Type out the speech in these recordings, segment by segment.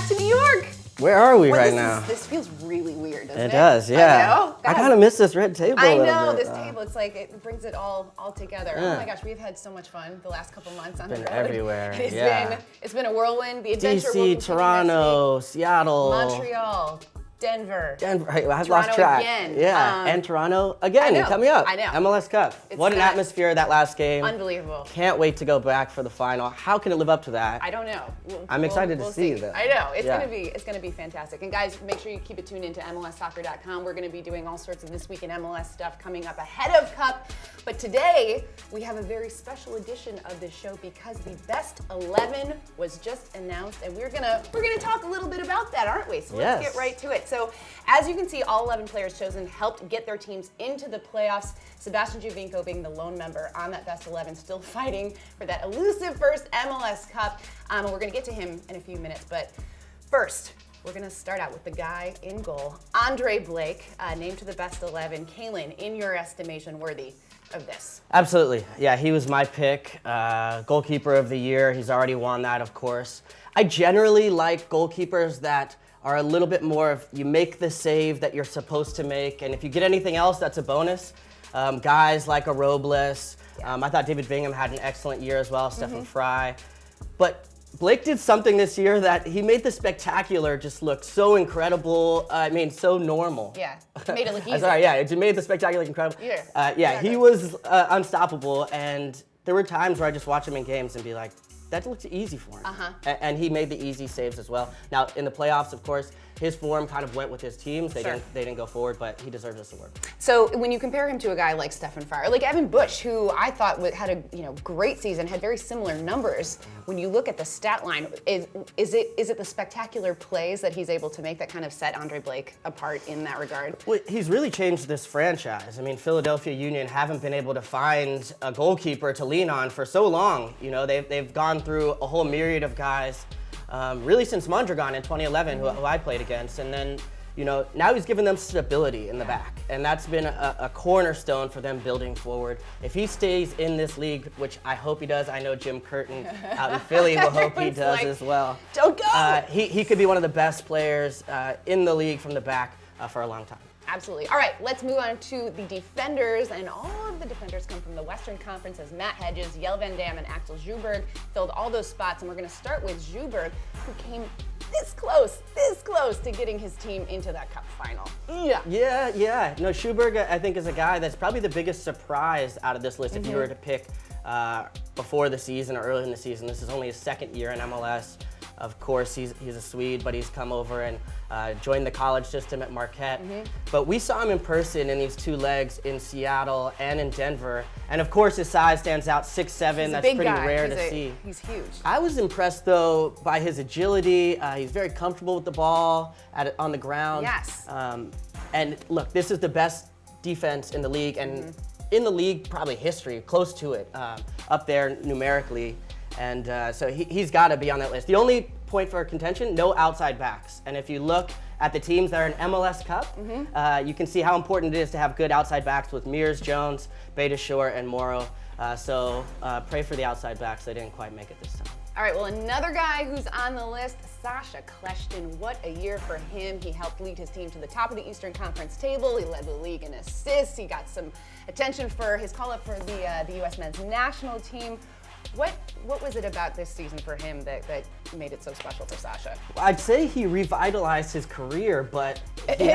to New York. Where are we right now? This feels really weird, doesn't it? It does, yeah. I know. I kind of miss this red table. I know, this table, it's like, it brings it all together. Yeah. Oh my gosh, we've had so much fun the last couple months on the road. Everywhere, It's been a whirlwind. The adventure will DC, continue Toronto, next week. Seattle. Montreal, Denver. I've Toronto lost track. again. Yeah, and Toronto again coming up. I know. MLS Cup. What an atmosphere that last game. Unbelievable. Can't wait to go back for the final. How can it live up to that? I don't know. I'm excited to see that. I know. It's gonna be fantastic. And guys, make sure you keep it tuned into MLSsoccer.com. We're gonna be doing all sorts of This Week in MLS stuff coming up ahead of Cup. But today we have a very special edition of this show because the Best 11 was just announced, and we're gonna talk a little bit about that, aren't we? So let's get right to it. So as you can see, all 11 players chosen helped get their teams into the playoffs. Sebastian being the lone member on that Best 11, still fighting for that elusive first MLS Cup. And we're going to get to him in a few minutes. But first, we're going to start out with the guy in goal, Andre Blake, named to the Best 11. Calen, in your estimation, worthy of this? Absolutely. Yeah, he was my pick. Goalkeeper of the year. He's already won that, of course. I generally like goalkeepers that are a little bit more of you make the save that you're supposed to make, and if you get anything else, that's a bonus. Guys like a Robles. I thought David Bingham had an excellent year as well, Stefan Fry. But Blake did something this year that he made the spectacular just look so incredible. So normal. Yeah, made it look easy. Sorry, yeah, it made the spectacular incredible. He was unstoppable, and there were times where I just watch him in games and be like, that looks easy for him. And he made the easy saves as well. Now, in the playoffs, of course, his form kind of went with his teams. They didn't go forward, but he deserves this award. So when you compare him to a guy like Stefan Fry, or like Evan Bush, who I thought had a great season, had very similar numbers. When you look at the stat line, is it the spectacular plays that he's able to make that kind of set Andre Blake apart in that regard? Well, he's really changed this franchise. I mean, Philadelphia Union haven't been able to find a goalkeeper to lean on for so long. You know, they've gone through a whole myriad of guys. Really since Mondragon in 2011, who I played against, and then, now he's given them stability in the back, and that's been a cornerstone for them building forward. If he stays in this league, which I hope he does, I know Jim Curtin out in Philly will hope he does as well. Don't go! He could be one of the best players in the league from the back for a long time. Absolutely. All right, let's move on to the defenders, and all of the defenders come from the Western Conference as Matt Hedges, Jelle Van Dam, and Axel Sjoberg filled all those spots, and we're going to start with Sjoberg, who came this close to getting his team into that Cup final. Yeah. No, Sjoberg, I think, is a guy that's probably the biggest surprise out of this list if you were to pick before the season or early in the season. This is only his second year in MLS. Of course, he's a Swede, but he's come over and joined the college system at Marquette. But we saw him in person in these two legs in Seattle and in Denver. And of course, his size stands out, 6'7". That's pretty rare to see. He's huge. I was impressed, though, by his agility. He's very comfortable with the ball on the ground. Yes. And look, this is the best defense in the league, and in the league, probably history, close to it, up there numerically. And so he's got to be on that list. The only point for contention, no outside backs. And if you look at the teams that are in MLS Cup, you can see how important it is to have good outside backs with Mears, Jones, Beitashour, and Morrow. So pray for the outside backs. They didn't quite make it this time. All right, well, another guy who's on the list, Sacha Kljestan. What a year for him. He helped lead his team to the top of the Eastern Conference table. He led the league in assists. He got some attention for his call-up for the U.S. men's national team. What was it about this season for him that made it so special for Sacha? I'd say he revitalized his career, but he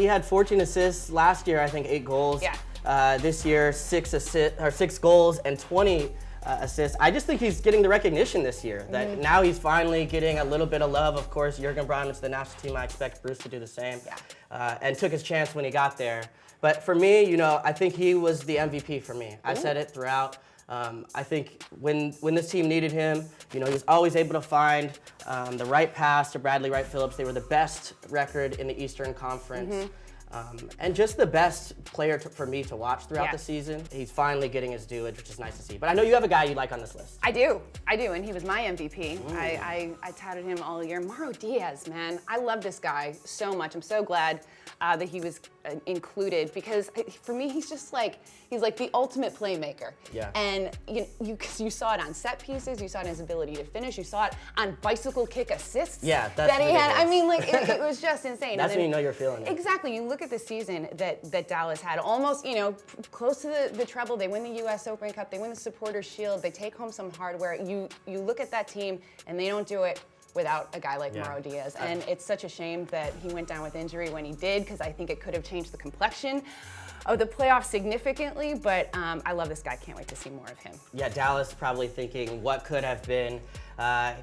had 14 assists last year. I think 8 goals. Yeah. This year, 6 goals and 20 assists. I just think he's getting the recognition this year. That now he's finally getting a little bit of love. Of course, Jurgen Brahms to the national team. I expect Bruce to do the same. Yeah. And took his chance when he got there. But for me, I think he was the MVP for me. I said it throughout. I think when this team needed him, he was always able to find the right pass to Bradley Wright Phillips. They were the best record in the Eastern Conference. And just the best player for me to watch throughout the season. He's finally getting his due, which is nice to see. But I know you have a guy you like on this list. I do, and he was my MVP. I touted him all year. Mauro Diaz, man, I love this guy so much. I'm so glad that he was included, because for me, he's like the ultimate playmaker. Yeah. And you saw it on set pieces, you saw it in his ability to finish, you saw it on bicycle kick assists. Yeah, that's that he had. I ridiculous. mean, like it was just insane. That's And then, when you know you're feeling it. Exactly. You look at the season that Dallas had, almost close to the treble. They win the U.S. Open Cup, they win the Supporters Shield, they take home some hardware. You look at that team and they don't do it without a guy like Mauro Diaz. And it's such a shame that he went down with injury when he did, because I think it could have changed the complexion of the playoffs significantly, but I love this guy. Can't wait to see more of him. Yeah, Dallas probably thinking what could have been,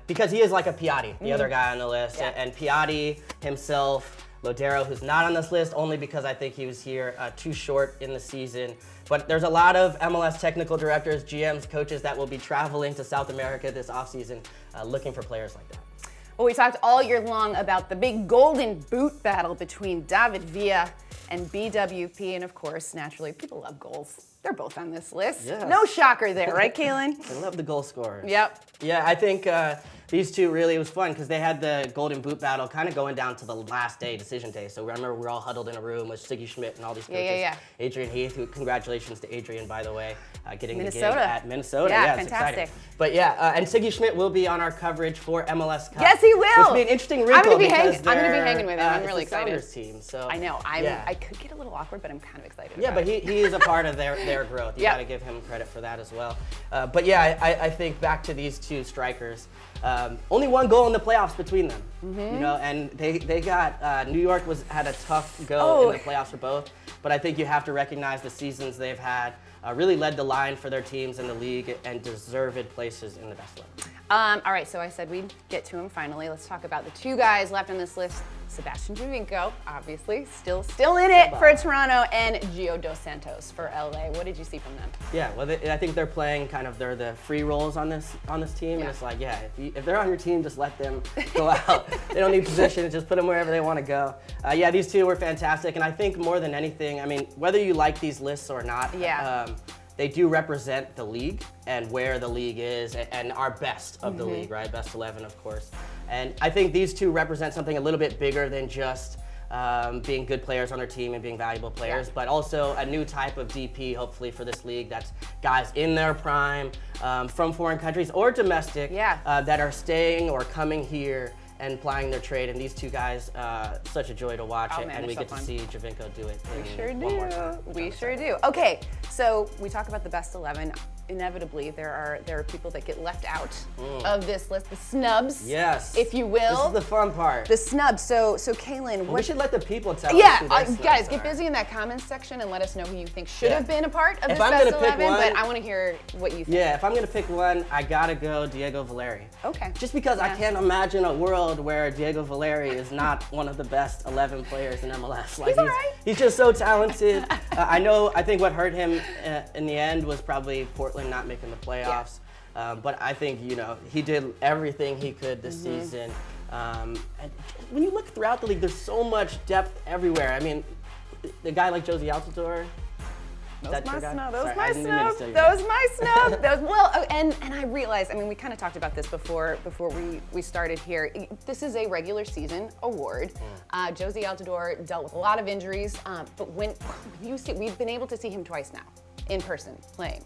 because he is like a Piatti, the other guy on the list, and Piatti himself, Lodero, who's not on this list only because I think he was here too short in the season. But there's a lot of MLS technical directors, GMs, coaches that will be traveling to South America this offseason looking for players like that. Well, we talked all year long about the big golden boot battle between David Villa and BWP, and of course, naturally, people love goals. They're both on this list. Yes. No shocker there, right, Calen? I love the goal scorers. Yep. Yeah, I think these two really, it was fun because they had the Golden Boot battle kind of going down to the last day, decision day. So I remember we were all huddled in a room with Siggy Schmidt and all these coaches. Yeah. Adrian Heath, who, congratulations to Adrian, by the way, getting Minnesota. the gig at Minnesota. Yeah, It's fantastic. exciting. But yeah, and Siggy Schmidt will be on our coverage for MLS Cup. Yes, he will. Which will be an interesting wrinkle. I'm gonna be because hanging they're, hanging with him. I'm it's really the excited. Sounders team, so I know. yeah. I could get a little awkward, but I'm kind of excited. Yeah, about but he is a part of their growth. You got to give him credit for that as well. But yeah, I think back to these two strikers. Only one goal in the playoffs between them, and they got New York had a tough go in the playoffs for both. But I think you have to recognize the seasons they've had. Really led the line for their teams in the league and deserved places in the best 11. All right, so I said we'd get to him finally. Let's talk about the two guys left on this list. Sebastian Giovinco, obviously, still in it for Toronto, and Gio Dos Santos for LA. What did you see from them? Yeah, well, I think they're playing they're the free roles on this team, and it's like, if they're on your team, just let them go out. They don't need positions, just put them wherever they want to go. These two were fantastic, and I think more than anything, I mean, whether you like these lists or not, they do represent the league and where the league is and our best of the league, right? Best 11, of course. And I think these two represent something a little bit bigger than just being good players on their team and being valuable players, but also a new type of DP, hopefully, for this league. That's guys in their prime from foreign countries or domestic that are staying or coming here and plying their trade. And these two guys, such a joy to watch it, and we get to see Giovinco do it. One more time. We sure do. Okay, so we talk about the best 11. Inevitably, there are people that get left out of this list, the snubs, if you will. This is the fun part. The snubs. So Calen, we should let the people tell us. Who guys, get busy in that comments section and let us know who you think should have been a part of this best 11. But I want to hear what you think. Yeah, if I'm gonna pick one, I gotta go Diego Valeri. Okay. Just because I can't imagine a world where Diego Valeri is not one of the best 11 players in MLS. He's all right. He's just so talented. I think what hurt him in the end was probably Portland not making the playoffs. But I think, he did everything he could this season. And when you look throughout the league, there's so much depth everywhere. I mean, a guy like Josie Altidore. That was my snub. And I realized, I mean, we kind of talked about this before we started here. This is a regular season award. Josie Altidore dealt with a lot of injuries, but when you see, we've been able to see him twice now in person playing.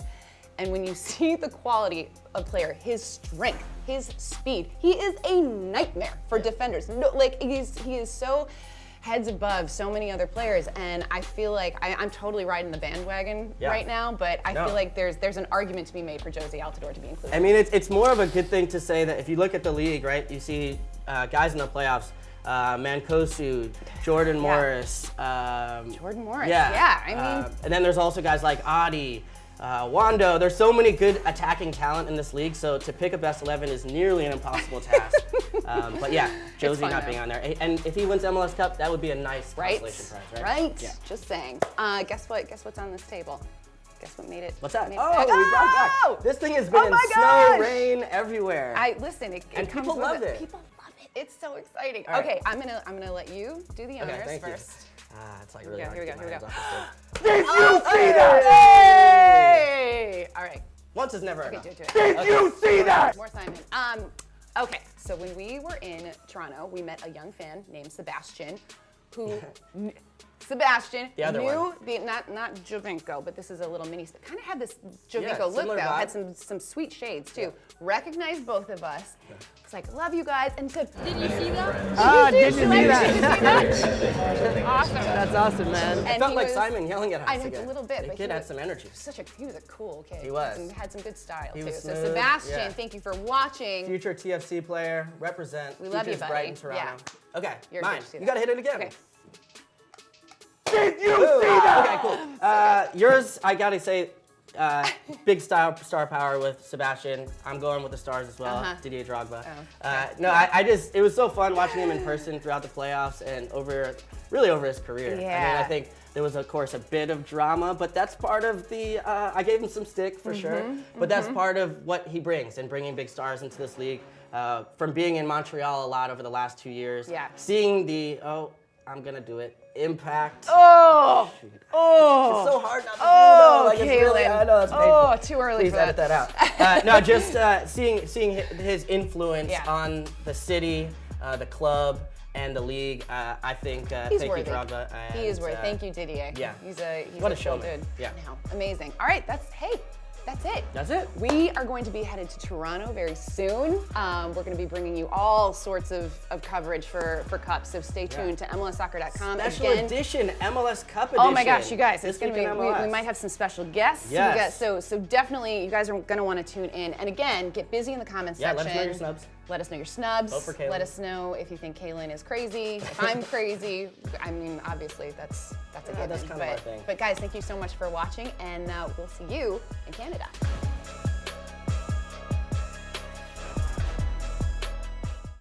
And when you see the quality of player, his strength, his speed, he is a nightmare for defenders. He is so heads above so many other players, and I feel like I'm totally riding the bandwagon right now, but I feel like there's an argument to be made for Josie Altidore to be included. I mean, it's more of a good thing to say that if you look at the league, right, you see guys in the playoffs, Mancosu, Jordan Morris. Jordan Morris, and then there's also guys like Adi, Wando. There's so many good attacking talent in this league, so to pick a best 11 is nearly an impossible task. But yeah, Josie not being on there. And if he wins MLS Cup, that would be a nice consolation prize, right? Right, just saying. Guess what's on this table? Guess what made it? What's that? We brought it back. This thing has been in snow, rain, everywhere. Listen, and people love it. People love it. It's so exciting. All right. Okay, I'm gonna let you do the honors first. It's like really hard. Here we go. Did you see that? Hey! All right. Once is never enough. Did you see that? More Simon. Okay, so when we were in Toronto, we met a young fan named Sebastian who Sebastian The other knew one. not Jovinko, but this is a little mini. Kind of had this Yeah, Jovinko look similar though. vibe. Had some sweet shades too. Recognized both of us. It's like, love you guys, and said, Did you see that? Did you see that? Awesome. That's awesome, man. And It felt he like was- Simon yelling at us I know, again. a little bit, The but kid he had was- some energy. He was a cool kid. He was. Had some good style He too. was So smooth, Sebastian, yeah. thank you for watching. Future TFC player, represent. We love you, Futures buddy. Brighton, Toronto. Okay, You're mine. good to see You that. gotta hit it again. Okay. Did you see that? Okay, cool. Yours, I gotta say, big star power with Sebastian. I'm going with the stars as well. Didier Drogba. No, I just, it was so fun watching him in person throughout the playoffs and really over his career. I mean, Yeah. I think there was, of course, a bit of drama, but that's part of the, I gave him some stick for sure, but that's part of what he brings and bringing big stars into this league. From being in Montreal a lot over the last 2 years, Yeah. seeing the, I'm gonna do it, impact. Oh, It's oh, so hard not to oh, do though. Like, it's really, Calen. I know it's painful. Oh, too early Please for edit that out. No, just seeing his influence Yeah. on the city, the club, and the league. I think he's thank worthy. you, Drogba. He is and, worthy. Thank you, Didier. yeah. He's What a a showman. Dude. Yeah. Now, amazing. All right, that's it. That's it. We are going to be headed to Toronto very soon. We're going to be bringing you all sorts of coverage for Cup, so stay tuned to MLSsoccer.com. Special Again, edition MLS Cup edition. oh my gosh, you guys, it's This going to be, week in MLS. we might have some special guests. Yes. So definitely, you guys are going to want to tune in. And again, get busy in the comments Yeah, section. let us know your snubs. Let us know your snubs. Vote for Calen. Let us know if you think Calen is crazy, if I'm crazy. I mean, obviously, that's a given. that's kind of our thing. But guys, thank you so much for watching, and we'll see you in Canada.